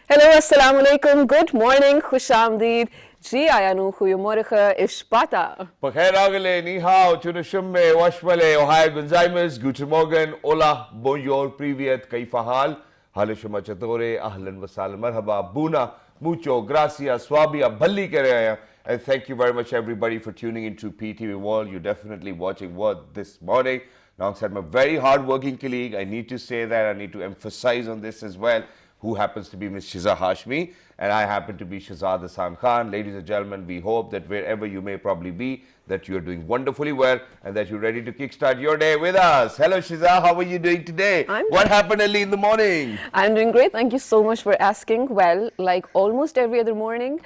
Hello, assalamu alaikum, good morning, khush amdeed. Ji ayanu goeiemorgen, ishpata. Pakhairagale, ni hao, chunashumme, washmale, ohio gonzaimas, guten morgen, hola, bonjour, privyet, kaifa hal, halishuma chatore, ahlan wasal, marhaba, buna, mucho, gracias, swabia, bhalli ke rahe hain. And thank you very much everybody for tuning into PTV World. You're definitely watching what this morning. Alongside my very hard-working colleague, I need to say that, I need to emphasize on this as well, who happens to be Ms. Shiza Hashmi, and I happen to be Shahzad Hassan Khan. Ladies and gentlemen, we hope that wherever you may probably be, that you're doing wonderfully well and that you're ready to kickstart your day with us. Hello Shiza, how are you doing today? What happened early in the morning? I'm doing great. Thank you so much for asking. Well, like almost every other morning,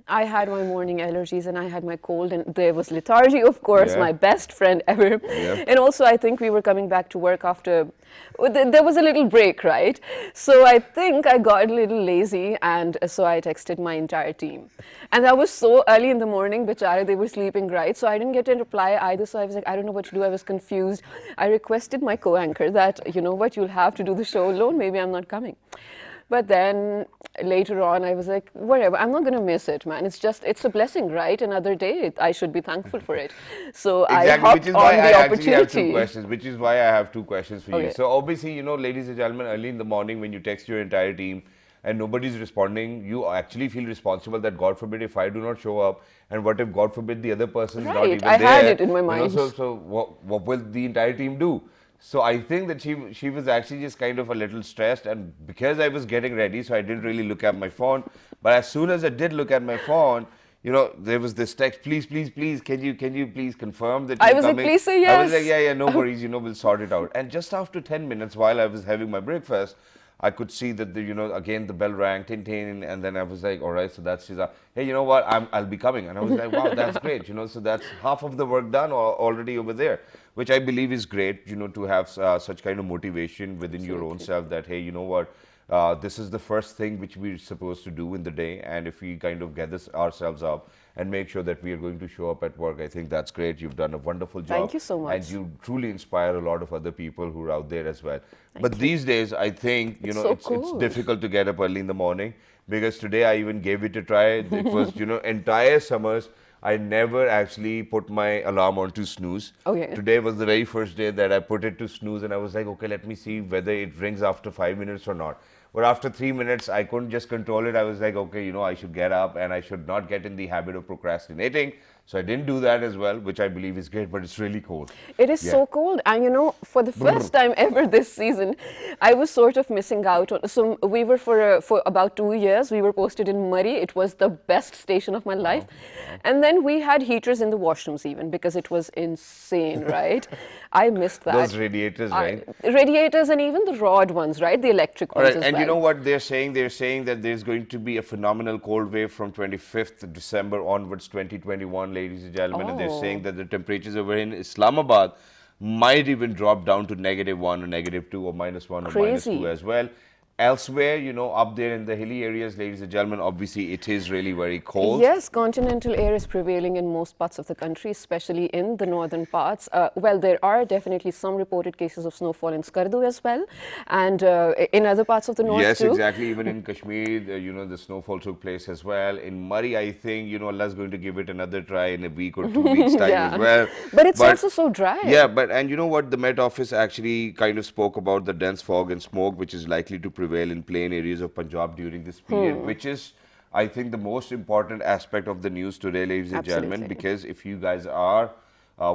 I had my morning allergies and I had my cold, and there was lethargy, of course, Yeah. my best friend ever. Yeah. And also, I think we were coming back to work after, there was a little break, right? So I think I got a little lazy, and so I texted my entire team. And that was so early in the morning, bichara, they were sleeping, right? So I didn't get a reply either. So I was like, I don't know what to do. I was confused. I requested my co-anchor that, you know what, you'll have to do the show alone. Maybe I'm not coming. But then later on, I was like, whatever, I'm not going to miss it, man. It's a blessing, right? Another day, I should be thankful for it. So Exactly, I hopped which is on why I the actually have two opportunity. questions. Which is why I have two questions for you. Okay. So obviously, you know, ladies and gentlemen, early in the morning when you text your entire team and nobody's responding, you actually feel responsible that God forbid if I do not show up, and what if God forbid the other person is not Right, even I there? had it in my You know, mind. so what will the entire team do? So I think that she was actually just kind of a little stressed, and because I was getting ready, so I didn't really look at my phone. But as soon as I did look at my phone, you know, there was this text, please, please, please, can you please confirm that I you're was like, coming? please say I was like, yes. yeah, no worries, you know, we'll sort it out. And just after 10 minutes, while I was having my breakfast, I could see that you know, again the bell rang, tin tin, and then I was like, all right, so that's she's hey, you know what, I'll be coming, and I was like, wow, that's great, you know, so that's half of the work done already over there, which I believe is great, you know, to have such kind of motivation within your own self that hey, you know what. This is the first thing which we're supposed to do in the day, and if we kind of get ourselves up and make sure that we are going to show up at work, I think that's great. You've done a wonderful job. Thank you so much. And you truly inspire a lot of other people who are out there as well. But these days, I think, you know, so it's cool. difficult to get up early in the morning, because today I even gave it a try. It was, you know, entire summers, I never actually put my alarm on to snooze. Okay. Today was the very first day that I put it to snooze, and I was like, okay, let me see whether it rings after 5 minutes or not. But after 3 minutes, I couldn't just control it. I was like, okay, you know, I should get up and I should not get in the habit of procrastinating. So I didn't do that as well, which I believe is great, but it's really cold. It is so cold, and you know, for the first time ever this season, I was sort of missing out on. So we were for about 2 years. We were posted in Murray. It was the best station of my life, and then we had heaters in the washrooms even, because it was insane, right? I missed that. Those radiators, right? Radiators, and even the rod ones, right? The electric All ones right, as and well. you know what they're saying? They're saying that there's going to be a phenomenal cold wave from 25th December onwards, 2021, ladies and gentlemen. And they're saying that the temperatures over in Islamabad might even drop down to -1 or -2 or -1 or Crazy. -2 as well. Elsewhere, you know, up there in the hilly areas, ladies and gentlemen, obviously it is really very cold. Yes, continental air is prevailing in most parts of the country, especially in the northern parts. Well, there are definitely some reported cases of snowfall in Skardu as well, and in other parts of the north Yes, too. exactly. Even in Kashmir, you know, the snowfall took place as well. In Murray, I think, you know, Allah's going to give it another try in a week or 2 weeks' time as well. But it's also so dry. Yeah, and you know what? The Met Office actually kind of spoke about the dense fog and smoke, which is likely to prevail in plain areas of Punjab during this period, which is, I think, the most important aspect of the news today, ladies and gentlemen, Absolutely. because if you guys are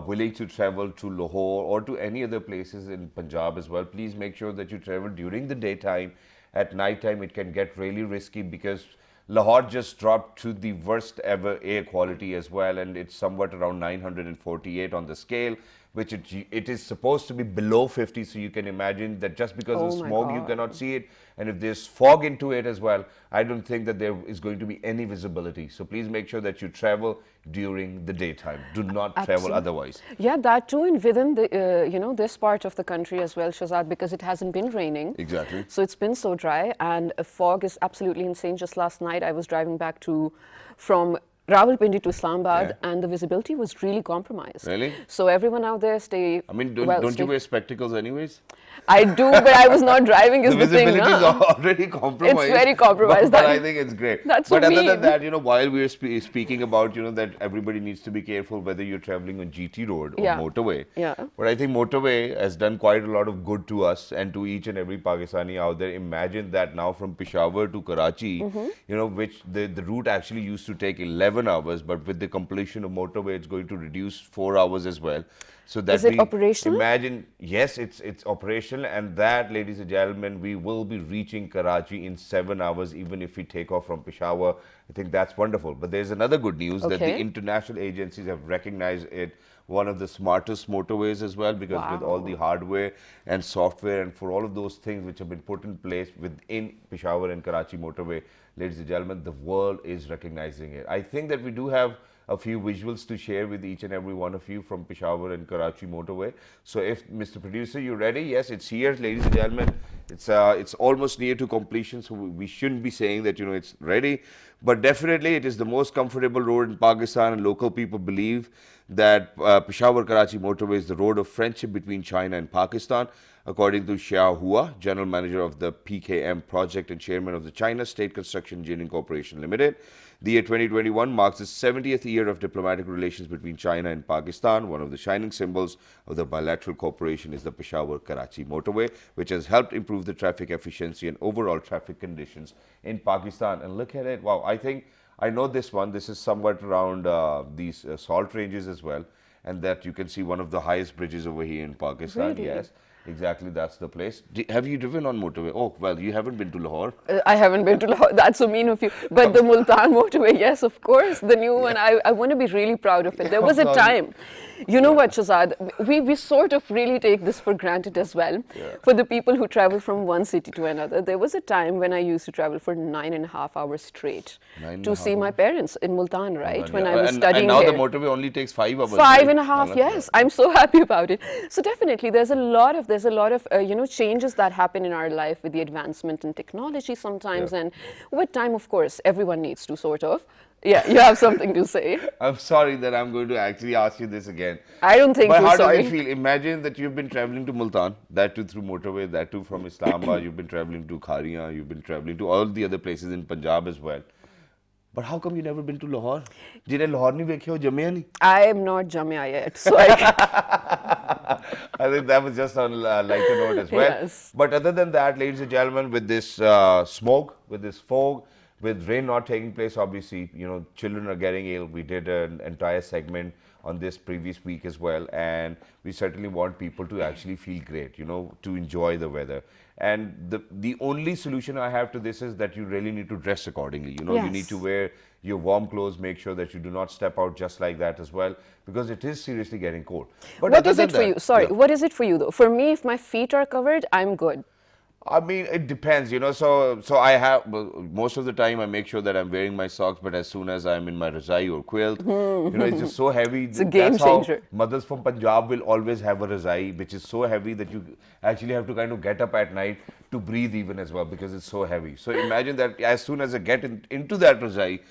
willing to travel to Lahore or to any other places in Punjab as well, please make sure that you travel during the daytime. At nighttime, it can get really risky, because Lahore just dropped to the worst ever air quality as well, and it's somewhat around 948 on the scale, which it is supposed to be below 50. So you can imagine that just because of Oh my smoke, you God. cannot see it, and if there's fog into it as well, I don't think that there is going to be any visibility. So please make sure that you travel during the daytime. Do not travel otherwise. Yeah, that too, and within the you know, this part of the country as well, Shazad, because it hasn't been raining. Exactly. So it's been so dry, and fog is absolutely insane. Just last night, I was driving back from Rawalpindi to Islamabad, and the visibility was really compromised. Really? So everyone out there stay. I mean, well, don't stay, you wear spectacles anyways? I do, but I was not driving. Is The the thing, visibility is na? already compromised. It's very compromised. But I think it's great. That's but so other than mean. that, while we're speaking about, that everybody needs to be careful whether you're traveling on GT road or Yeah. motorway. Yeah. But I think motorway has done quite a lot of good to us and to each and every Pakistani out there. Imagine that now from Peshawar to Karachi, which the route actually used to take 11 hours, but with the completion of motorway, it's going to reduce 4 hours as well. So that Is it operational? Imagine, yes, it's operational, and that, ladies and gentlemen, we will be reaching Karachi in 7 hours, even if we take off from Peshawar. I think that's wonderful. But there's another good news that the Okay. international agencies have recognized it one of the smartest motorways as well, because with all the hardware and software and for all of those things which have been put in place within Peshawar and Karachi motorway, ladies and gentlemen, the world is recognizing it. I think that we do have a few visuals to share with each and every one of you from Peshawar and Karachi motorway. So if Mr. Producer, you ready? Yes, it's here, ladies and gentlemen. It's almost near to completion, so we shouldn't be saying that it's ready, but definitely it is the most comfortable road in Pakistan, and local people believe that Peshawar Karachi motorway is the road of friendship between China and Pakistan, according to Xia Hua, general manager of the PKM project and chairman of the China State Construction Engineering Corporation Limited. The year 2021 marks the 70th year of diplomatic relations between China and Pakistan. One of the shining symbols of the bilateral cooperation is the Peshawar-Karachi motorway, which has helped improve the traffic efficiency and overall traffic conditions in Pakistan. And look at it. Wow, I know this one. This is somewhat around these salt ranges as well. And that you can see one of the highest bridges over here in Pakistan. Really? Yes. Exactly, that's the place. Have you driven on motorway? Oh, well, you haven't been to Lahore. I haven't been to Lahore. That's so mean of you. But the Multan motorway, yes, of course, the new one. I want to be really proud of it. There was a time. You know what, Shazad? We sort of really take this for granted as well. For the people who travel from one city to another, there was a time when I used to travel for 9.5 hours straight to see my parents in Multan, right? When I was studying and now here. the motorway only takes 5 hours. 5.5, yes. I'm so happy about it. So definitely, there's a lot of changes that happen in our life with the advancement in technology sometimes, and with time, of course, everyone needs to sort of. Yeah, you have something to say. I'm sorry that I'm going to actually ask you this again. I don't think But you're how sorry. do you feel? Imagine that you've been traveling to Multan, that too through motorway, that too from Islamabad, you've been traveling to Khariyan, you've been traveling to all the other places in Punjab as well. But how come you never been to Lahore? Did Lahore nahi dekhe ho, Jamia nahi? I am not Jamia yet, so I I think that was just on a lighter note as well. Yes. But other than that, ladies and gentlemen, with this smoke, with this fog, with rain not taking place, obviously, children are getting ill. We did an entire segment on this previous week as well, and we certainly want people to actually feel great, to enjoy the weather. And the only solution I have to this is that you really need to dress accordingly. You need to wear your warm clothes, make sure that you do not step out just like that as well, because it is seriously getting cold. But What is it for that, you? Sorry, what is it for you though? For me, if my feet are covered, I'm good. I mean, it depends, So I have, most of the time I make sure that I'm wearing my socks, but as soon as I'm in my razai or quilt, it's just so heavy. It's a game changer. Mothers from Punjab will always have a razai, which is so heavy that you actually have to kind of get up at night to breathe even as well, because it's so heavy. So imagine that as soon as I get into that razai,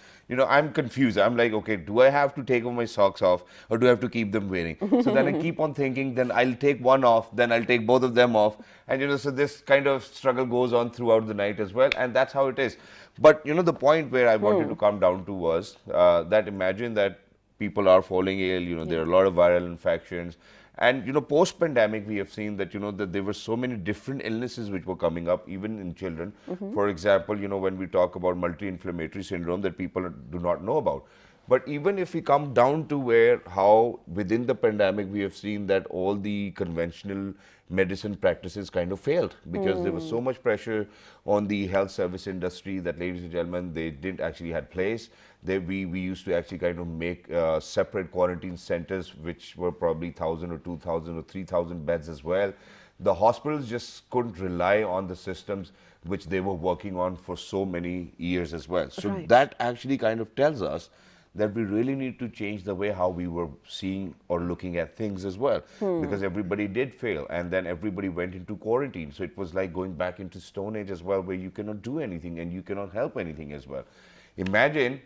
I'm confused. I'm like, okay, do I have to take my socks off or do I have to keep them wearing? So then I keep on thinking, then I'll take one off, then I'll take both of them off. And, so this kind of struggle goes on throughout the night as well. And that's how it is. But, the point where I wanted to come down to was that imagine that people are falling ill, there are a lot of viral infections. And, post-pandemic, we have seen that, that there were so many different illnesses which were coming up, even in children. For example, when we talk about multi-inflammatory syndrome that people do not know about. But even if we come down to how within the pandemic, we have seen that all the conventional medicine practices kind of failed, because there was so much pressure on the health service industry that, ladies and gentlemen, they didn't actually had place. We used to actually kind of make separate quarantine centers, which were probably 1,000 or 2,000 or 3,000 beds as well. The hospitals just couldn't rely on the systems which they were working on for so many years as well. So that actually kind of tells us that we really need to change the way how we were seeing or looking at things as well, because everybody did fail, and then everybody went into quarantine. So it was like going back into Stone Age as well, where you cannot do anything and you cannot help anything as well. Imagine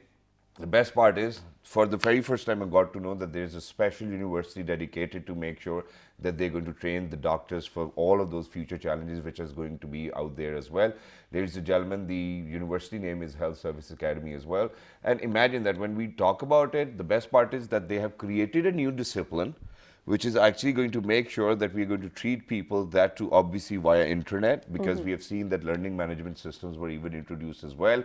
The best part is, for the very first time, I got to know that there is a special university dedicated to make sure that they're going to train the doctors for all of those future challenges which is going to be out there as well. Ladies and gentlemen, the university name is Health Service Academy as well. And imagine that when we talk about it, the best part is that they have created a new discipline which is actually going to make sure that we're going to treat people, that too obviously via internet, because we have seen that learning management systems were even introduced as well.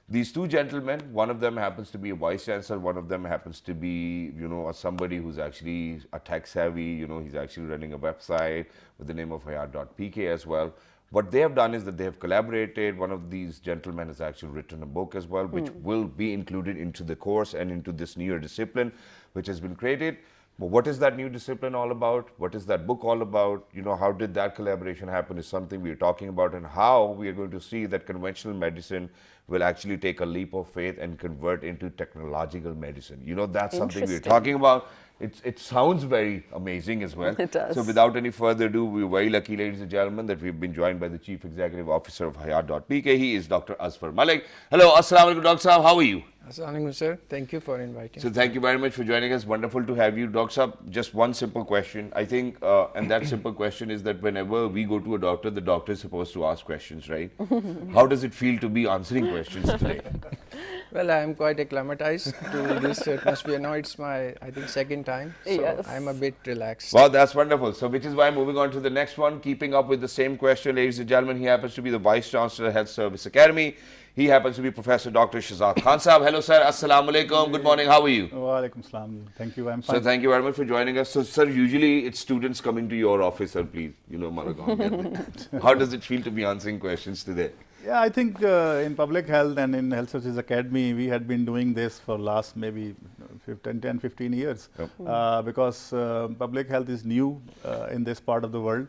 These two gentlemen, one of them happens to be a vice chancellor, one of them happens to be, somebody who's actually a tech savvy, he's actually running a website with the name of hayat.pk as well. What they have done is that they have collaborated. One of these gentlemen has actually written a book as well, which will be included into the course and into this newer discipline which has been created. But what is that new discipline all about? What is that book all about? How did that collaboration happen is something we are talking about, and how we are going to see that conventional medicine will actually take a leap of faith and convert into technological medicine. That's something we're talking about. It sounds very amazing as well. It does. So without any further ado, we're very lucky, ladies and gentlemen, that we've been joined by the Chief Executive Officer of Hayat.pk. He is Dr. Asfar Malik. Hello, Assalamu alaikum, Dr. Sahab. How are you? Assalamu alaikum, sir. Thank you for inviting. So thank you very much for joining us. Wonderful to have you. Dr. Sahab, just one simple question. I think, and that simple question is that whenever we go to a doctor, the doctor is supposed to ask questions, right? How does it feel to be answering questions today? Well, I am quite acclimatized to this atmosphere. Now it's my, I think, second time. So Yes. I'm a bit relaxed. Wow, that's wonderful. So which is why moving on to the next one, keeping up with the same question, ladies and gentlemen, he happens to be the Vice Chancellor of Health Service Academy. He happens to be Professor Dr. Shahzad Khan Sahab. Hello, sir. Assalamu alaikum. Good morning. How are you? Walaikum salam. Thank you. I'm fine. So thank you very much for joining us. So, sir, usually it's students coming to your office, sir, please, Malagam. How does it feel to be answering questions today? Yeah, I think in public health and in Health Services Academy, we had been doing this for last maybe 10, 15 years. Yep. Because public health is new in this part of the world.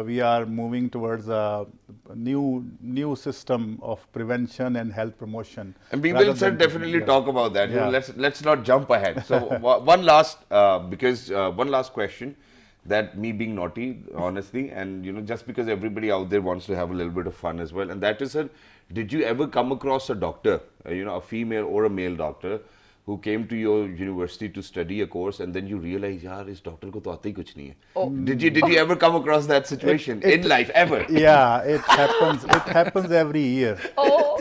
We are moving towards a new system of prevention and health promotion. And we will, sir, definitely talk about that. Yeah. Let's not jump ahead. So one last question, that me being naughty, honestly, and just because everybody out there wants to have a little bit of fun as well, and that is, sir, did you ever come across a doctor, a female or a male doctor, who came to your university to study a course, and then you realize, yaar, is doctor ko to aata hi kuch nahi hai. Did you ever come across that situation in life ever? Yeah, it happens. It happens every year.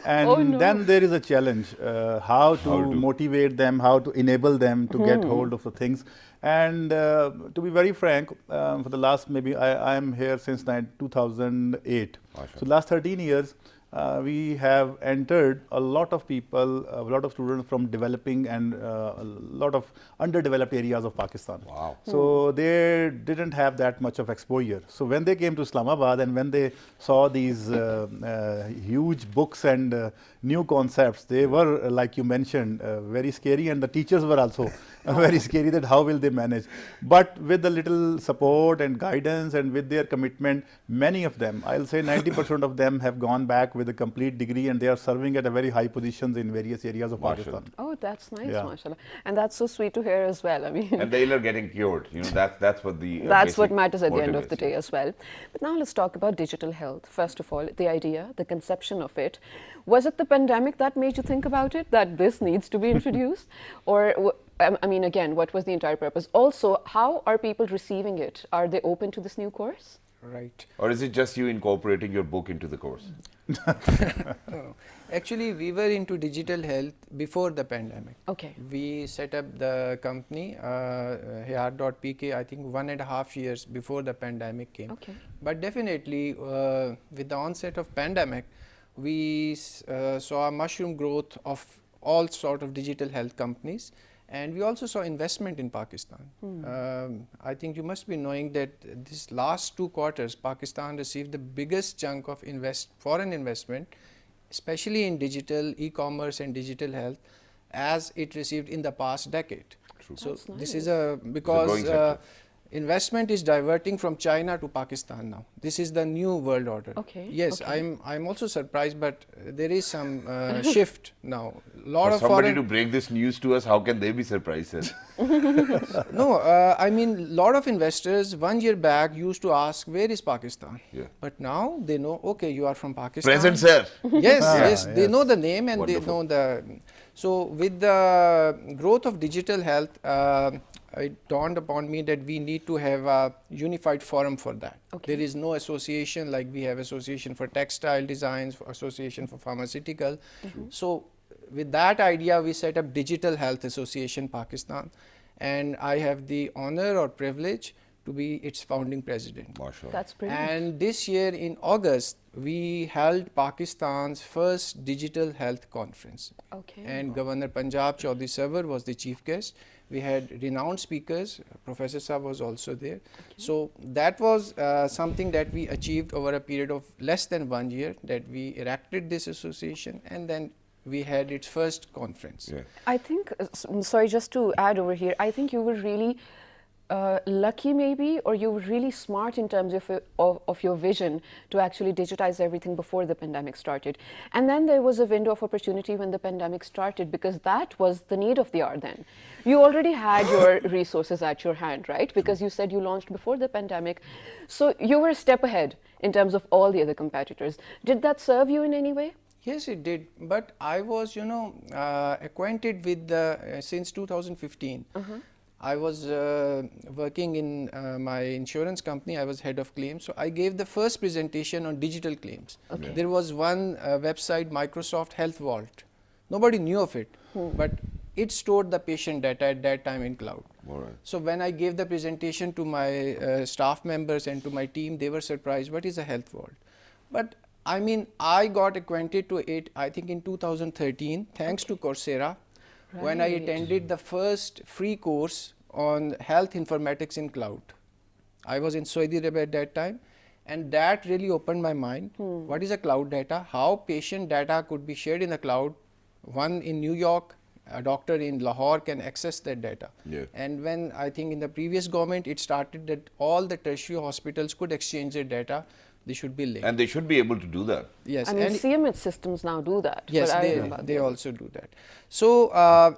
And no. then there is a challenge, how to motivate them, how to enable them to get hold of the things. And to be very frank, for the last I am here since 2008. So last 13 years, we have entered a lot of people, a lot of students from developing and a lot of underdeveloped areas of Pakistan. Wow. So they didn't have that much of exposure. So when they came to Islamabad and when they saw these huge books and new concepts, they were, like you mentioned, very scary, and the teachers were also very scary that how will they manage. But with a little support and guidance and with their commitment, many of them, I'll say 90% of them have gone back with a complete degree, and they are serving at a very high positions in various areas of Pakistan. Oh, that's nice, Yeah. mashallah. And that's so sweet to hear as well. I mean, And they are getting cured. That's what the that's what basic matters at the end motive of the is. day as well. But now let's talk about digital health. First of all, the idea, the conception of it. Was it the pandemic that made you think about it, that this needs to be introduced? Or, I mean, again, what was the entire purpose? Also, how are people receiving it? Are they open to this new course? Right. Or is it just you incorporating your book into the course? No. Actually, we were into digital health before the pandemic. Okay. We set up the company, Hayat.pk, I think 1.5 years before the pandemic came. Okay. But definitely, with the onset of pandemic, we saw a mushroom growth of all sort of digital health companies, and we also saw investment in Pakistan. I think you must be knowing that this last 2 quarters, Pakistan received the biggest chunk of foreign investment, especially in digital, e-commerce and digital health, as it received in the past decade. True. So That's this nice. is growing because sector. investment is diverting from China to Pakistan now. This is the new world order. Okay, Yes, okay. I'm also surprised, but there is some shift now. Lot For of somebody foreign to break this news to us, how can they be surprised, sir? No, I mean, lot of investors 1 year back used to ask, where is Pakistan? Yeah. But now they know, okay, you are from Pakistan. Present, sir. Yes, Ah, yes, they yes. know the name and Wonderful. they know the. So with the growth of digital health, it dawned upon me that we need to have a unified forum for that. Okay. There is no association like we have association for textile designs, for association for pharmaceutical. So with that idea, we set up Digital Health Association Pakistan, and I have the honor or privilege to be its founding president. MashaAllah. That's brilliant. And this year in August, we held Pakistan's first digital health conference. Okay. And Governor Punjab Chaudhry Sarwar was the chief guest. We had renowned speakers. Professor Saab was also there. So that was something that we achieved over a period of less than 1 year, that we erected this association, and then we had its first conference. Yeah. I think, sorry, just to add over here, I think you were really lucky maybe, or you were really smart in terms of your vision to actually digitize everything before the pandemic started. And then there was a window of opportunity when the pandemic started, because that was the need of the hour then. You already had your resources at your hand, right? Because you said you launched before the pandemic. So you were a step ahead in terms of all the other competitors. Did that serve you in any way? Yes, it did. But I was, acquainted with since 2015. I was working in my insurance company. I was head of claims. So I gave the first presentation on digital claims. Okay. There was one website, Microsoft Health Vault. Nobody knew of it, but it stored the patient data at that time in cloud. All right. So when I gave the presentation to my staff members and to my team, they were surprised, what is a health vault? But I mean, I got acquainted to it, I think in 2013, thanks to Coursera, when I Right. attended the first free course on health informatics in cloud. I was in Saudi Arabia at that time, and that really opened my mind. What is a cloud data? How patient data could be shared in the cloud? One in New York, a doctor in Lahore can access that data. Yeah. And when I think in the previous government, it started that all the tertiary hospitals could exchange their data, they should be linked. And they should be able to do that. Yes, I mean, and CMS systems now do that. yes, but I don't know about they the also do that. So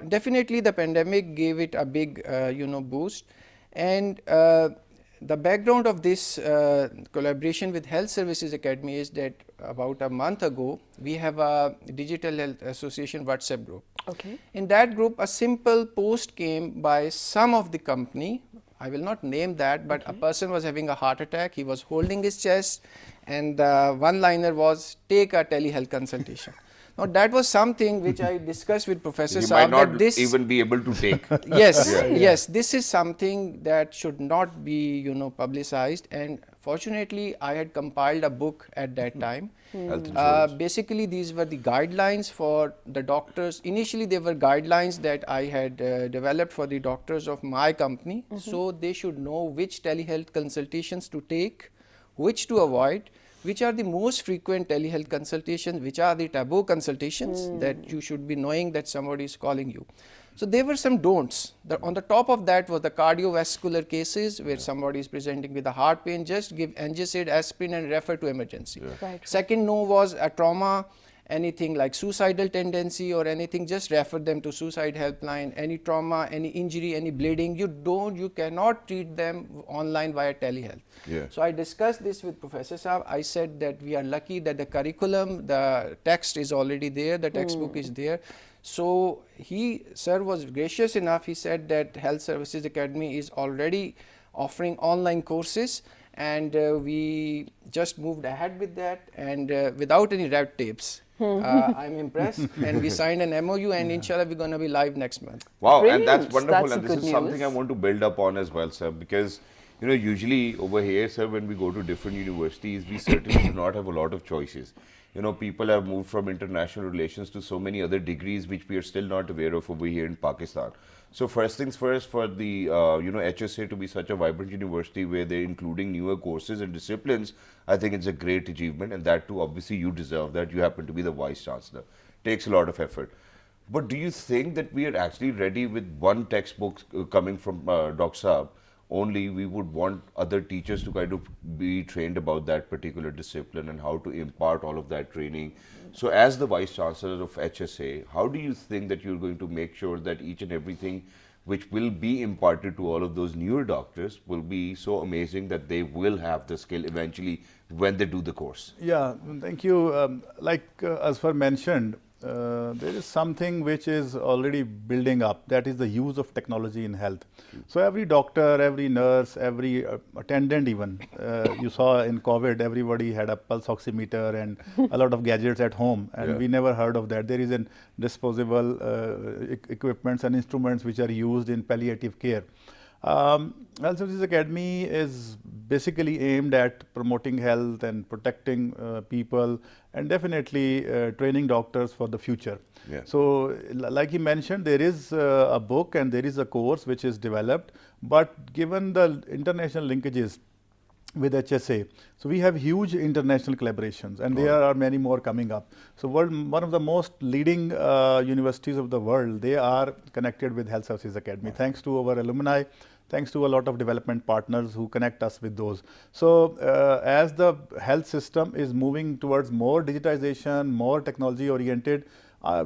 definitely the pandemic gave it a big boost, and the background of this collaboration with Health Services Academy is that about a month ago we have a Digital Health Association WhatsApp group. Okay. In that group, a simple post came by some of the company. I will not name that, but a person was having a heart attack. He was holding his chest, and the one-liner was, take a telehealth consultation. Now that was something which I discussed with Professor He Saab, might not that this even be able to take. yes, Yeah. yes, this is something that should not be publicized. And fortunately, I had compiled a book at that time. Health insurance. Basically, these were the guidelines for the doctors. Initially, they were guidelines that I had developed for the doctors of my company. So they should know which telehealth consultations to take, which to avoid, which are the most frequent telehealth consultations, which are the taboo consultations that you should be knowing that somebody is calling you. So there were some don'ts. On the top of that was the cardiovascular cases where somebody is presenting with a heart pain, just give NSAID, aspirin and refer to emergency. Right. Second no was a trauma, anything like suicidal tendency or anything, just refer them to suicide helpline. Any trauma, any injury, any bleeding, you cannot treat them online via telehealth. Yeah. So I discussed this with Professor Saab. I said that we are lucky that the curriculum, the text is already there, the textbook is there. So sir was gracious enough. He said that Health Services Academy is already offering online courses, and we just moved ahead with that, and without any red tapes. I'm impressed, and we signed an MOU, and inshallah we're going to be live next month. Wow, Brilliant. and that's wonderful. That's And this good is something I news. want to build up on as well, sir, because usually over here, sir, when we go to different universities, we certainly do not have a lot of choices. People have moved from international relations to so many other degrees which we are still not aware of over here in Pakistan. So first things first, for the HSA to be such a vibrant university where they're including newer courses and disciplines, I think it's a great achievement, and that too, obviously you deserve that. You happen to be the Vice Chancellor. Takes a lot of effort. But do you think that we are actually ready with one textbook coming from Dr. Saab? Only we would want other teachers to kind of be trained about that particular discipline and how to impart all of that training. So as the Vice Chancellor of HSA, how do you think that you're going to make sure that each and everything which will be imparted to all of those newer doctors will be so amazing that they will have the skill eventually when they do the course? Yeah, thank you. Like Asfar mentioned, there is something which is already building up, that is the use of technology in health. So every doctor, every nurse, every attendant even, you saw in COVID, everybody had a pulse oximeter and a lot of gadgets at home, and we never heard of that. There is an disposable equipments and instruments which are used in palliative care. Health Services Academy is basically aimed at promoting health and protecting people, and definitely training doctors for the future. So like you mentioned, there is a book and there is a course which is developed, but given the international linkages with HSA, so we have huge international collaborations, and there are many more coming up. So one of the most leading universities of the world, they are connected with Health Services Academy, thanks to our alumni, thanks to a lot of development partners who connect us with those. So as the health system is moving towards more digitization, more technology oriented,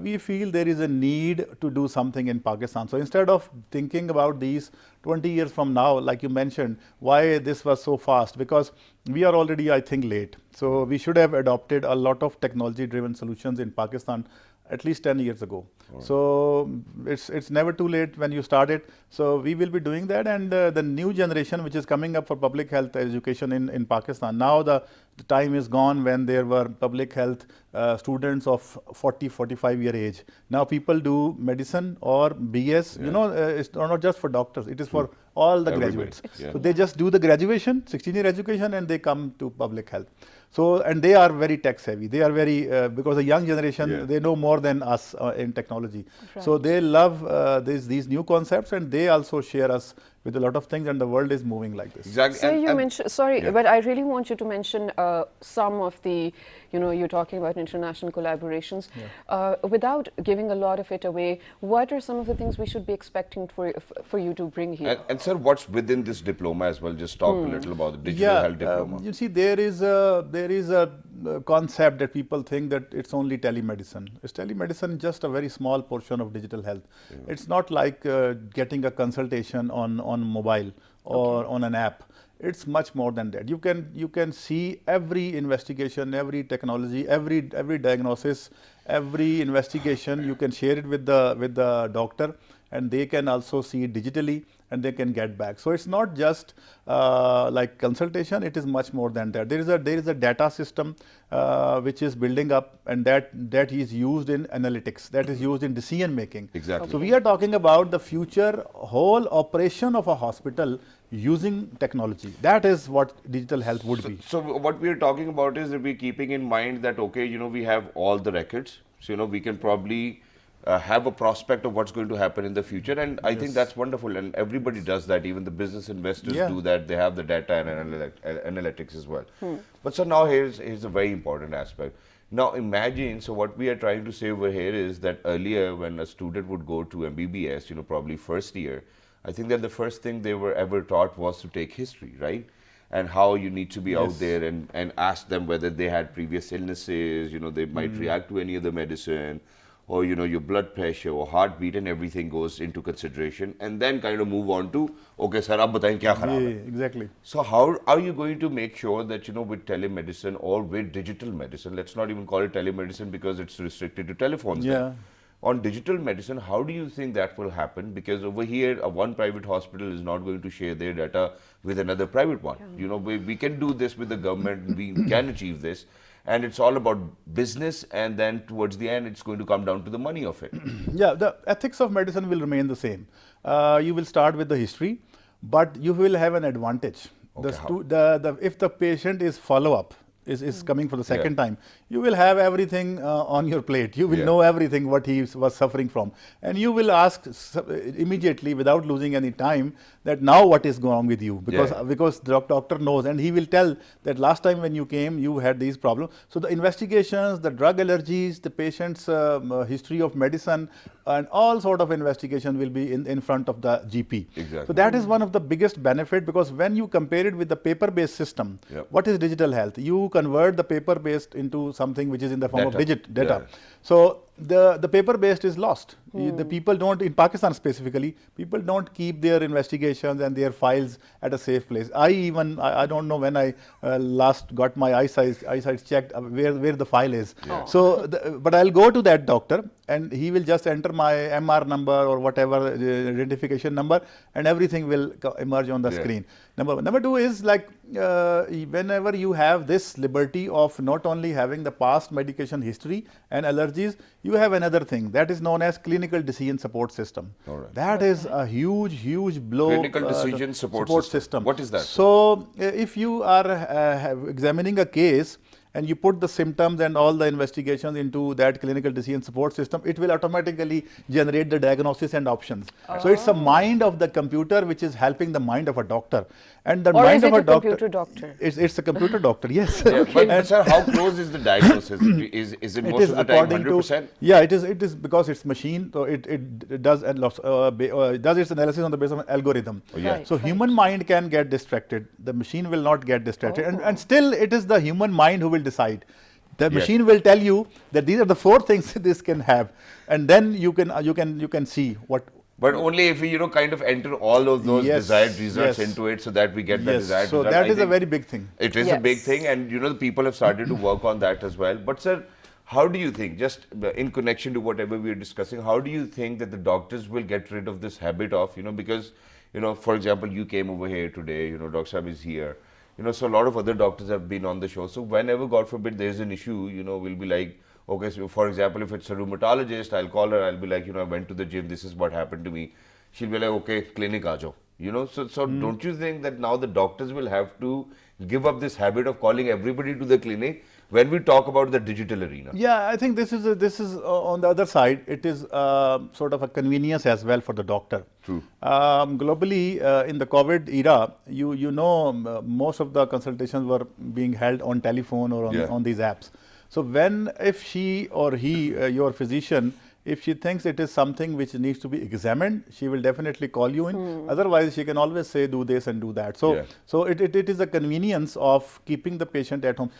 we feel there is a need to do something in Pakistan. So instead of thinking about these 20 years from now, like you mentioned, why this was so fast, because we are already, I think, late. So we should have adopted a lot of technology driven solutions in Pakistan at least 10 years ago. So it's never too late when you start it. So we will be doing that, and the new generation which is coming up for public health education in Pakistan, now the time is gone when there were public health students of 40-45 year age. Now people do medicine or BS, you know, it's not just for doctors, it is for all the graduates. So they just do the graduation, 16-year education, and they come to public health. So, and they are very tech savvy. They are very, because the young generation, they know more than us in technology. So they love these new concepts, and they also share us with a lot of things, and the world is moving like this. Exactly. So you mentioned, sorry, but I really want you to mention some of the, you know, you're talking about international collaborations. Without giving a lot of it away, what are some of the things we should be expecting for you to bring here? And sir, what's within this diploma as well? Just talk a little about the digital health diploma. You see, there is a concept that people think that it's only telemedicine. Is telemedicine just a very small portion of digital health? It's not like getting a consultation on mobile or on an app. It's much more than that. You can see every investigation, every technology, every diagnosis, every investigation. You can share it with the doctor, and they can also see it digitally, and they can get back. So it's not just like consultation, it is much more than that. There is a data system which is building up, and that is used in analytics, that is used in decision making. Exactly. So we are talking about the future whole operation of a hospital using technology. That is what digital health would be. So what we are talking about is that we're keeping in mind that, okay, you know, we have all the records, so, you know, we can probably have a prospect of what's going to happen in the future, and I think that's wonderful, and everybody does that. Even the business investors do that. They have the data and analytics as well. But so now here's a very important aspect. Now imagine, so what we are trying to say over here is that earlier when a student would go to MBBS, you know, probably first year, I think that the first thing they were ever taught was to take history, right? And how you need to be out there and ask them whether they had previous illnesses, you know, they might react to any other medicine, or, you know, your blood pressure or heartbeat, and everything goes into consideration, and then kind of move on to, okay, sir, ab bataye kya kharab hai? Exactly. So how are you going to make sure that, you know, with telemedicine or with digital medicine, let's not even call it telemedicine because it's restricted to telephones. On digital medicine, how do you think that will happen? Because over here, one private hospital is not going to share their data with another private one. You know, we can do this with the government, we can achieve this. And it's all about business, and then towards the end, it's going to come down to the money of it. The ethics of medicine will remain the same. You will start with the history, but you will have an advantage. Okay, if the patient is follow-up, is coming for the second time, you will have everything on your plate. You will know everything what he was suffering from, and you will ask immediately without losing any time that now what is going on with you, because the doctor knows, and he will tell that last time when you came you had these problems. So the investigations, the drug allergies, the patient's history of medicine, and all sort of investigation will be in front of the GP. Exactly. So that is one of the biggest benefit, because when you compare it with the paper-based system, what is digital health? You convert the paper-based into something which is in the form of Data. data. Yeah. So the paper-based is lost. The people don't, in Pakistan specifically, people don't keep their investigations and their files at a safe place. I don't know when I last got my eyesight checked where the file is. So, but I'll go to that doctor and he will just enter my MR number or whatever identification number, and everything will emerge on the screen. Number two is like whenever you have this liberty of not only having the past medication history and allergies, you have another thing that is known as clinical decision support system. That is a huge blow. Clinical decision support system. What is that? So if you are examining a case and you put the symptoms and all the investigations into that clinical decision support system, it will automatically generate the diagnosis and options. So it's a mind of the computer which is helping the mind of a doctor. And the Or mind is of it a a doctor, computer doctor? It's a computer doctor, yes. But sir, how close is the diagnosis? Is it most of the time 100%? Yeah, it is because it's machine, so it does does its analysis on the basis of an algorithm. Right, So human mind can get distracted. The machine will not get distracted, and still it is the human mind who will decide. The machine will tell you that these are the 4 things this can have, and then you can see what. But only if we, kind of enter all of those desired results into it so that we get the desired so result. that I is a think very big thing. It is a big thing, and the people have started to work on that as well. But sir, how do you think, just in connection to whatever we are discussing, how do you think that the doctors will get rid of this habit of, because, for example, you came over here today, Dr. Saab is here, so a lot of other doctors have been on the show. So whenever, God forbid, there's an issue, we'll be like, okay, so for example, if it's a rheumatologist, I'll call her, I'll be like, I went to the gym, this is what happened to me. She'll be like, okay, clinic aajo. So don't you think that now the doctors will have to give up this habit of calling everybody to the clinic when we talk about the digital arena? Yeah, I think this is on the other side, it is sort of a convenience as well for the doctor. True. Globally, in the COVID era, most of the consultations were being held on telephone or on these apps. So if she or he, your physician, if she thinks it is something which needs to be examined, she will definitely call you in. Otherwise, she can always say, do this and do that. So it is a convenience of keeping the patient at home.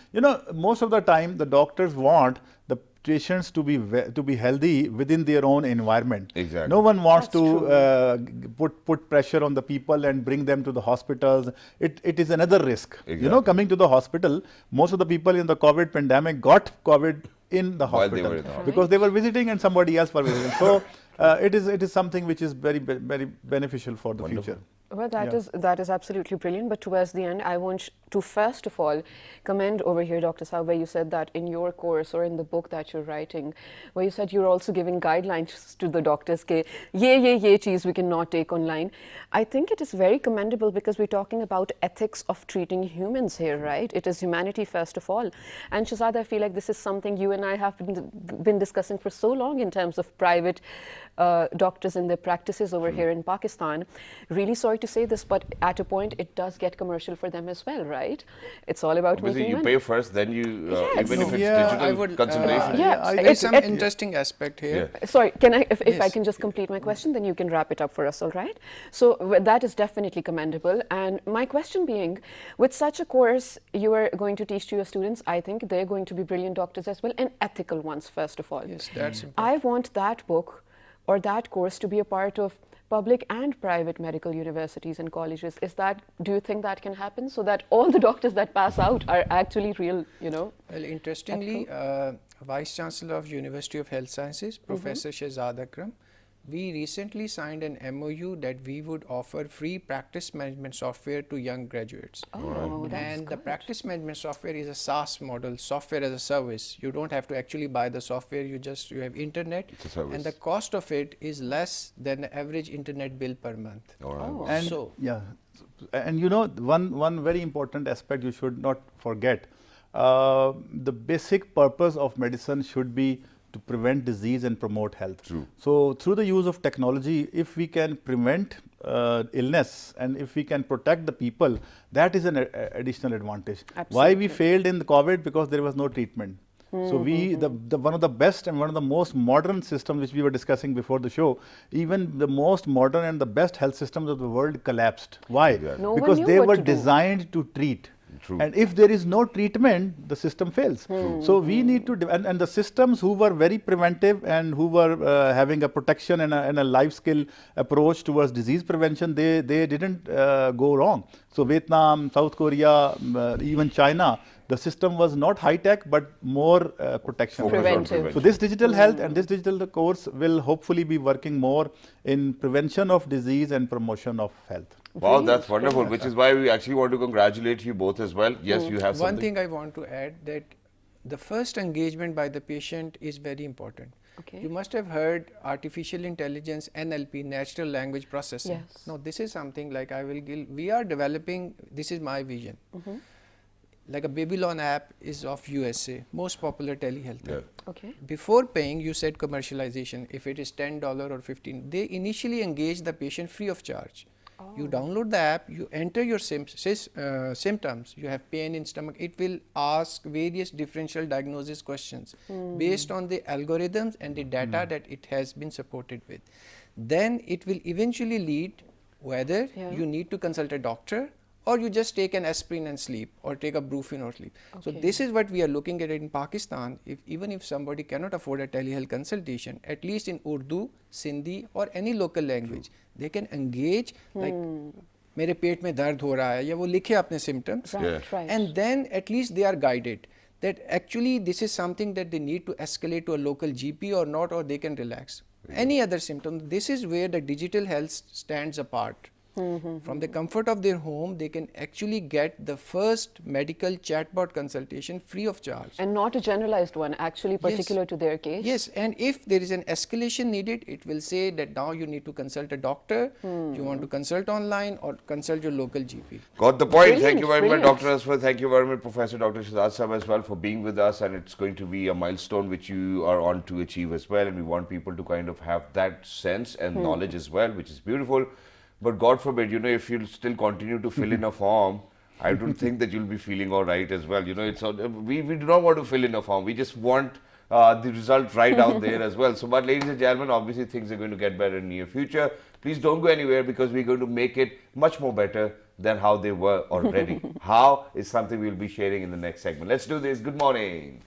Most of the time, the doctors want the patients to be healthy within their own environment. Exactly. No one wants to put pressure on the people and bring them to the hospitals. It is another risk. Exactly. Coming to the hospital, most of the people in the COVID pandemic got COVID in the While they hospital were in the hospital. because they were visiting and somebody else was visiting. So it is something which is very beneficial for the future. Well, that is absolutely brilliant. But towards the end, I want to first of all commend over here, Dr. Saab, where you said that in your course or in the book that you're writing, where you said you're also giving guidelines to the doctors, ke ye cheese we cannot take online. I think it is very commendable because we're talking about ethics of treating humans here, right? It is humanity first of all. And Shahzad, I feel like this is something you and I have been discussing for so long in terms of private doctors and their practices over here in Pakistan. Really sorry to say this, but at a point it does get commercial for them as well, right? It's all about Obviously, making you money. pay first, then you, even if it's I digital would, consultation. there's some interesting aspect here. Sorry, if I can just complete my question, then you can wrap it up for us, all right? So that is definitely commendable. And my question being, with such a course you are going to teach to your students, I think they're going to be brilliant doctors as well, and ethical ones first of all. Yes, that's important. I want that book or that course to be a part of public and private medical universities and colleges. Do you think that can happen so that all the doctors that pass out are actually real, Well, interestingly, Vice Chancellor of University of Health Sciences, Professor Shahzad Akram, we recently signed an MOU that we would offer free practice management software to young graduates. Oh, that's And the good. practice management software is a SaaS model, software as a service. You don't have to actually buy the software, you have internet. It's a service. And the cost of it is less than the average internet bill per month. Oh. And So- one very important aspect you should not forget, the basic purpose of medicine should be to prevent disease and promote health. True. So through the use of technology, if we can prevent illness and if we can protect the people, that is an additional advantage. Why we failed in the COVID? Because there was no treatment. So one of the best and one of the most modern systems which we were discussing before the show, even the most modern and the best health systems of the world collapsed. Why? Exactly. No one Because knew they what were to do. designed to treat. True. And if there is no treatment, the system fails. So we need to, and the systems who were very preventive and who were having a protection and a life skill approach towards disease prevention, they didn't go wrong. So Vietnam, South Korea, even China, the system was not high tech but more protection. Focus on Preventive. So this digital health and this digital course will hopefully be working more in prevention of disease and promotion of health. Wow, that's Brilliant, wonderful, which is why we actually want to congratulate you both as well. Yes, you have One something. thing I want to add, that the first engagement by the patient is very important. Okay. You must have heard artificial intelligence, NLP, natural language processing. Yes. Now this is something like we are developing, this is my vision. Like a Babylon app is of USA, most popular telehealth app. Okay. Before paying, you said commercialization, if it is $10 or $15, they initially engage the patient free of charge. You download the app, you enter your symptoms, you have pain in stomach, it will ask various differential diagnosis questions based on the algorithms and the data that it has been supported with. Then it will eventually lead whether you need to consult a doctor or you just take an aspirin and sleep, or take a brufen or sleep. So this is what we are looking at in Pakistan. Even if somebody cannot afford a telehealth consultation, at least in Urdu, Sindhi or any local language, they can engage like मेरे पेट में दर्द हो रहा है, या वो लिखे अपने symptoms, Right. and then at least they are guided that actually this is something that they need to escalate to a local GP or not, or they can relax. Any other symptom, this is where the digital health stands apart. From the comfort of their home, they can actually get the first medical chatbot consultation free of charge. And not a generalized one, actually particular to their case. Yes, and if there is an escalation needed, it will say that now you need to consult a doctor, you want to consult online or consult your local GP. Got the point. Thank Brilliant, you very much, brilliant. Dr. Asfar. Thank you very much, Professor Dr. Shahzad Sahab as well, for being with us. And it's going to be a milestone which you are on to achieve as well. And we want people to kind of have that sense and knowledge as well, which is beautiful. But God forbid, if you'll still continue to fill in a form, I don't think that you'll be feeling all right as well. It's we do not want to fill in a form. We just want the result right out there as well. So, but ladies and gentlemen, obviously things are going to get better in the near future. Please don't go anywhere, because we're going to make it much more better than how they were already. How is something we'll be sharing in the next segment. Let's do this. Good morning.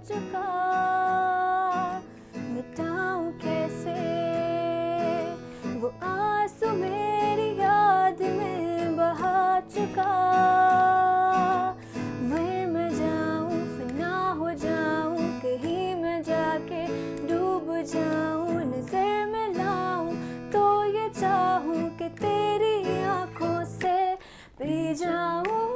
चुका मिटाऊं कैसे वो आंसू मेरी याद में बहा चुका मैं जाऊं फना हो जाऊं कहीं मैं जाके डूब जाऊं नजर में लाऊं तो ये चाहूं कि तेरी आंखों से पी जाऊं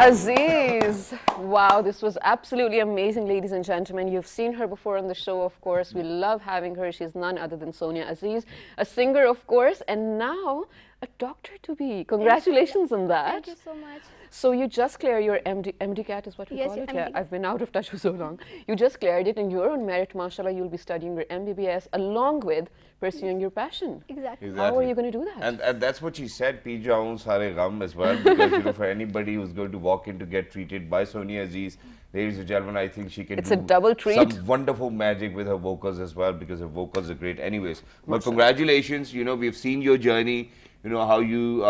Aziz. Wow, this was absolutely amazing, ladies and gentlemen. You've seen her before on the show, of course. We love having her. She's none other than Sonia Aziz, a singer, of course, and now a doctor to be. Congratulations on that. Thank you so much. So you just cleared your MD-CAT is what we Yes, call it? MD. Yeah, I've been out of touch for so long. You just cleared it, and your own merit, mashallah, you'll be studying your MBBS along with pursuing your passion. Exactly. How are you going to do that? And that's what she said, Pee Jaun Sare Gham as well, because for anybody who's going to walk in to get treated by Sonia Aziz, ladies and gentlemen, I think she can It's do a double treat. some wonderful magic with her vocals as well, because her vocals are great anyways. But congratulations, we've seen your journey, how you,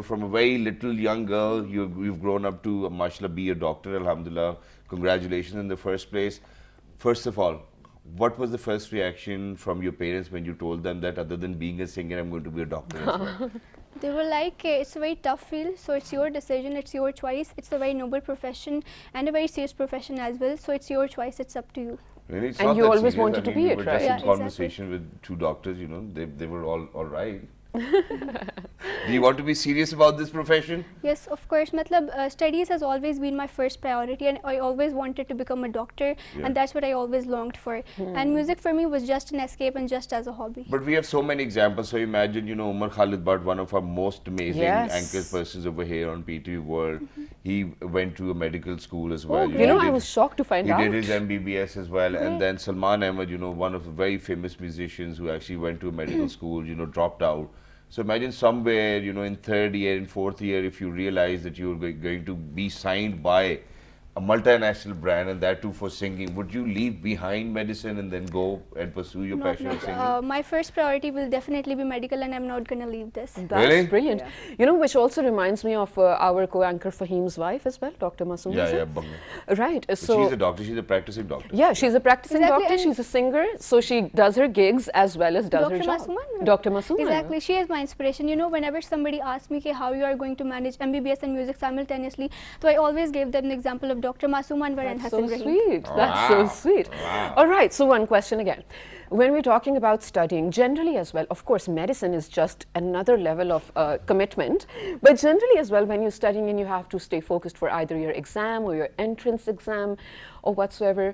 from a very little young girl, you've grown up to, mashallah, be a doctor, alhamdulillah. Congratulations in the first place. First of all, what was the first reaction from your parents when you told them that other than being a singer, I'm going to be a doctor as well? They were like, it's a very tough field, so it's your decision, it's your choice. It's a very noble profession and a very serious profession as well, so it's your choice, it's up to you. Really, it's And not you that always serious. wanted to be we it, were right? just Yeah, in exactly. conversation with two doctors, they were all right. Do you want to be serious about this profession? Yes, of course. Studies has always been my first priority, and I always wanted to become a doctor, and that's what I always longed for. And music for me was just an escape and just as a hobby. But we have so many examples. So imagine, Umar Khalid Bhatt, one of our most amazing anchor persons over here on PTV World. He went to a medical school as well. I was shocked to find out. He did his MBBS as well. And then Salman Ahmed, one of the very famous musicians who actually went to a medical school, dropped out. So imagine somewhere, in third year, in fourth year, if you realize that you're going to be signed by a multinational brand, and that too for singing, would you leave behind medicine and then go and pursue your passion of singing? My first priority will definitely be medical, and I'm not going to leave this. That's Really? brilliant. Which also reminds me of our co-anchor Fahim's wife as well, Dr. Masoom. Right. But So she's a doctor, she's a practicing doctor. yeah, she's a practicing Exactly, doctor. and She's a singer, so she does her gigs as well as does her Dr. job. Masoom? Dr. Masoom. Exactly. She is my inspiration. Whenever somebody asks me how you are going to manage MBBS and music simultaneously, so I always gave them the example of Dr. Masoom and That's Hassan so Rahim. sweet. That's so sweet. Wow. All right, so one question again. When we're talking about studying, generally as well, of course, medicine is just another level of commitment. But generally as well, when you're studying and you have to stay focused for either your exam or your entrance exam or whatsoever,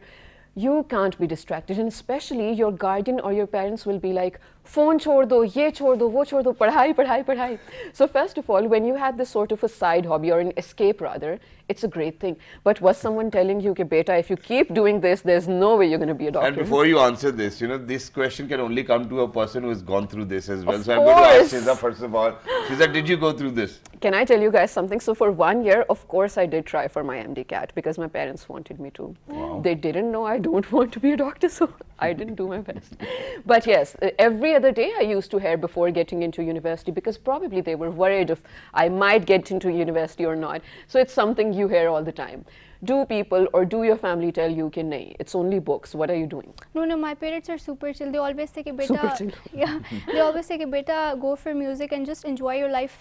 you can't be distracted, and especially your guardian or your parents will be like, phone chhod do, ye chhod do, wo chhod do, padhai, padhai, padhai. So first of all, when you had this sort of a side hobby or an escape rather, it's a great thing. But was someone telling you, "Ki beta, if you keep doing this, there's no way you're going to be a doctor"? And before you answer this, you know, this question can only come to a person who has gone through this as well. Of So I'm going to ask course. Shiza first of all. Shiza, did you go through this? Can I tell you guys something? So for 1 year, of course, I did try for my MD-CAT because my parents wanted me to. They didn't know I don't want to be a doctor, so I didn't do my best. But yes, every other day I used to hear before getting into university because probably they were worried if I might get into university or not. So it's something you hear all the time. Do people or do your family tell you, "Ki nahi, it's only books, what are you doing?" No, my parents are super chill. They always say, "Ki Super beta," chill. yeah, they always say, "Ki beta, go for music and just enjoy your life.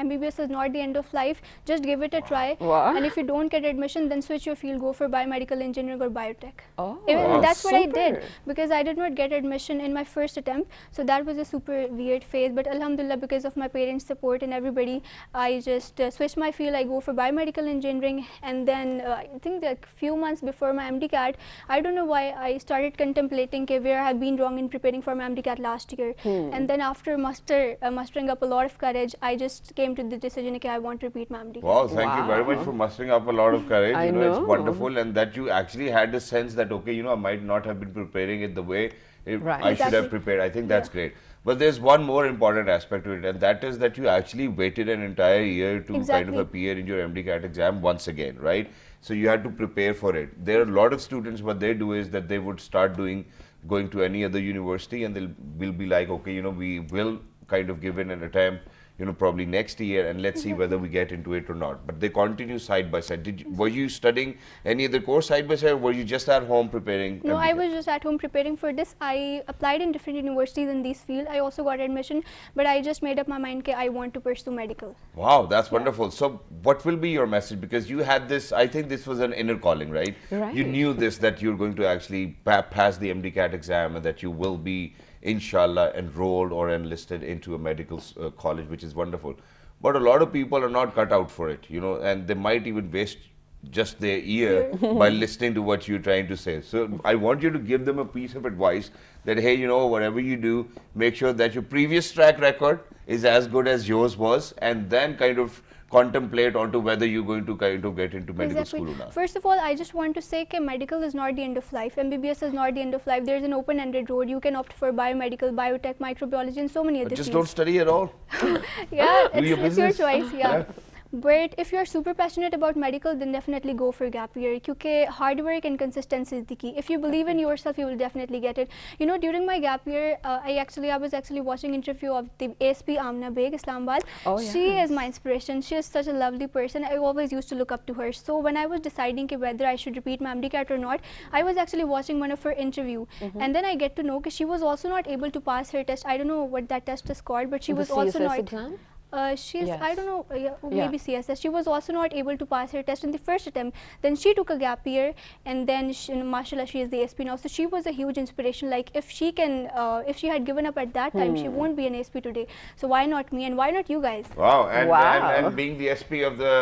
MBBS is not the end of life. Just give it a try. Wow. And if you don't get admission, then switch your field. Go for biomedical engineering or biotech." Oh, Even wow. that's what I did Super. because I did not get admission in my first attempt. So that was a super weird phase. But alhamdulillah, because of my parents' support and everybody, I just switched my field. I go for biomedical engineering, and then I think that few months before my MD-CAT, I don't know why I started contemplating where I have been wrong in preparing for my MD-CAT last year. And then after mustering up a lot of courage, I just came to the decision that I want to repeat my MD-CAT. Wow, thank you very much for mustering up a lot of courage. I You know, it's know. wonderful, and that you actually had the sense that, okay, you know, I might not have been preparing it the way Right. I should have Exactly. prepared. I think that's great. But there's one more important aspect to it, and that is that you actually waited an entire year to kind Exactly. of appear in your MD-CAT exam once again, right? So you had to prepare for it. There are a lot of students, what they do is that they would start going to any other university, and will be like, okay, you know, we will kind of give in an attempt, you know, probably next year, and let's see whether we get into it or not. But they continue side by side. Were you studying any other course side by side, or were you just at home preparing? No, I MD-CAT? was just at home preparing for this. I applied in different universities in this field. I also got admission, but I just made up my mind that I want to pursue medical. Wow, that's wonderful. So what will be your message? Because you had this, I think this was an inner calling, right? Right. You knew this, that you're going to actually pass the MD-CAT exam, and that you will be, inshallah, enrolled or enlisted into a medical college, which is wonderful. But a lot of people are not cut out for it, you know, and they might even waste just their ear by listening to what you're trying to say. So I want you to give them a piece of advice that, hey, you know, whatever you do, make sure that your previous track record is as good as yours was, and then kind of contemplate onto whether you're going to kind of get into medical school or not. First of all, I just want to say that medical is not the end of life. MBBS is not the end of life. There's an open-ended road. You can opt for biomedical, biotech, microbiology, and so many other Just fields. don't study at all. Yeah, Do your it's your business. choice. Yeah. Yeah. But if you're super passionate about medical, then definitely go for gap year. Because hard work and consistency is the key. If you believe in yourself, you will definitely get it. You know, during my gap year, I was actually watching interview of the ASP Amna Beg, Islamabad. Oh, yeah. She is my inspiration. She is such a lovely person. I always used to look up to her. So when I was deciding whether I should repeat my MD-CAT or not, I was actually watching one of her interview. And then I get to know that she was also not able to pass her test. I don't know what that test is called, but she The was also CSS not. exam? She's, Yes. I don't know, Yeah. maybe CSS. She was also not able to pass her test in the first attempt. Then she took a gap year, and then mashallah, she is the ASP now. So she was a huge inspiration. Like if she can, if she had given up at that time, she won't be an ASP today. So why not me, and why not you guys? Wow, and, Wow. and being the SP of the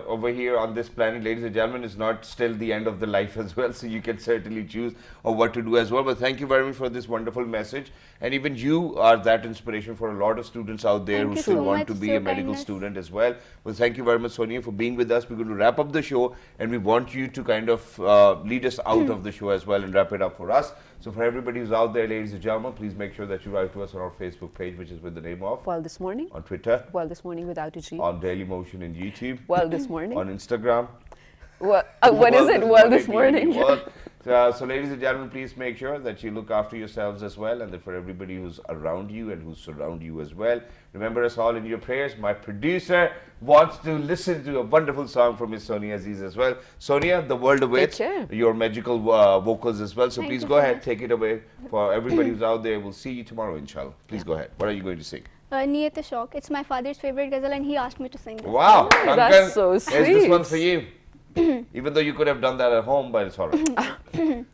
over here on this planet, ladies and gentlemen, is not still the end of the life as well. So you can certainly choose of what to do as well. But thank you very much for this wonderful message. And even you are that inspiration for a lot of students out there Thank who you still so want much to be for a medical kindness. student as well. Well, thank you very much, Sonia, for being with us. We're going to wrap up the show, and we want you to kind of lead us out of the show as well and wrap it up for us. So for everybody who's out there, ladies and gentlemen, please make sure that you write to us on our Facebook page, which is with the name of, Well, this morning. on Twitter, Well, this morning without a G. on Daily Motion and YouTube, Well, this morning. on Instagram. What is it? Well, this morning. So ladies and gentlemen, please make sure that you look after yourselves as well, and that for everybody who's around you and who surround you as well. Remember us all in your prayers. My producer wants to listen to a wonderful song from Miss Sonia Aziz as well. Sonia, the world awaits care. your magical vocals as well. So Thank please you go so ahead, much. take it away. For everybody who's out there, we'll see you tomorrow, inshallah. Please go ahead. What are you going to sing? Niyat Shauq. It's my father's favorite ghazal, and he asked me to sing this. Wow, Oh, that's Duncan, so is this one sweet. for you? Even though you could have done that at home, but it's all right.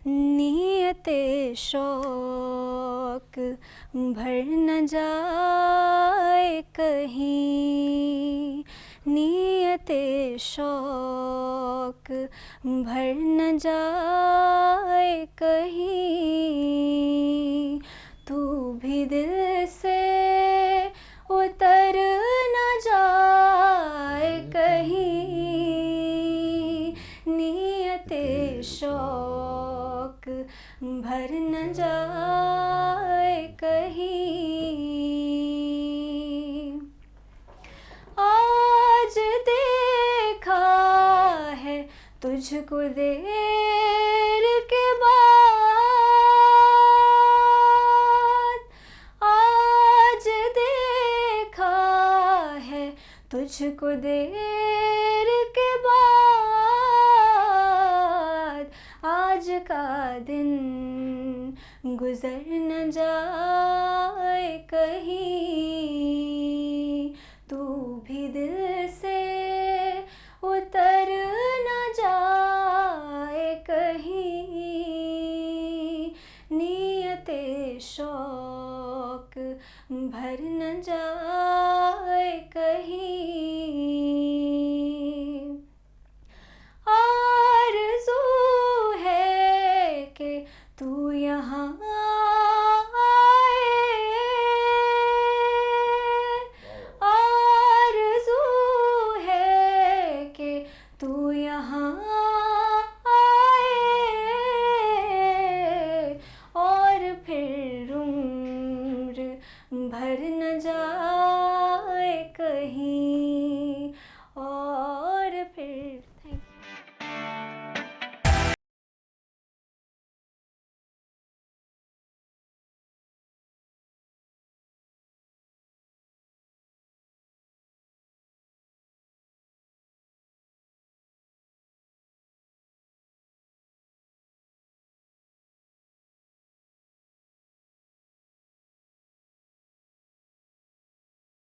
नियत शौक भर न जाए कहीं नीयते शौक भर न जाए कहीं, तू भी दिल से उतर न जाए कहीं, नीयते शौक भर न जाए कहीं। आज देखा है तुझको देर के बाद, आज देखा है तुझको देर के बाद, आज का दिन गुजर न जाए कहीं, तू भी दिल से उतर न जाए कहीं, नीयते शौक भर न जाए कहीं। आरज़ू है कि तू यहाँ आए, आरज़ू है कि तू यहाँ आए, और फिर उम्र भर न जाए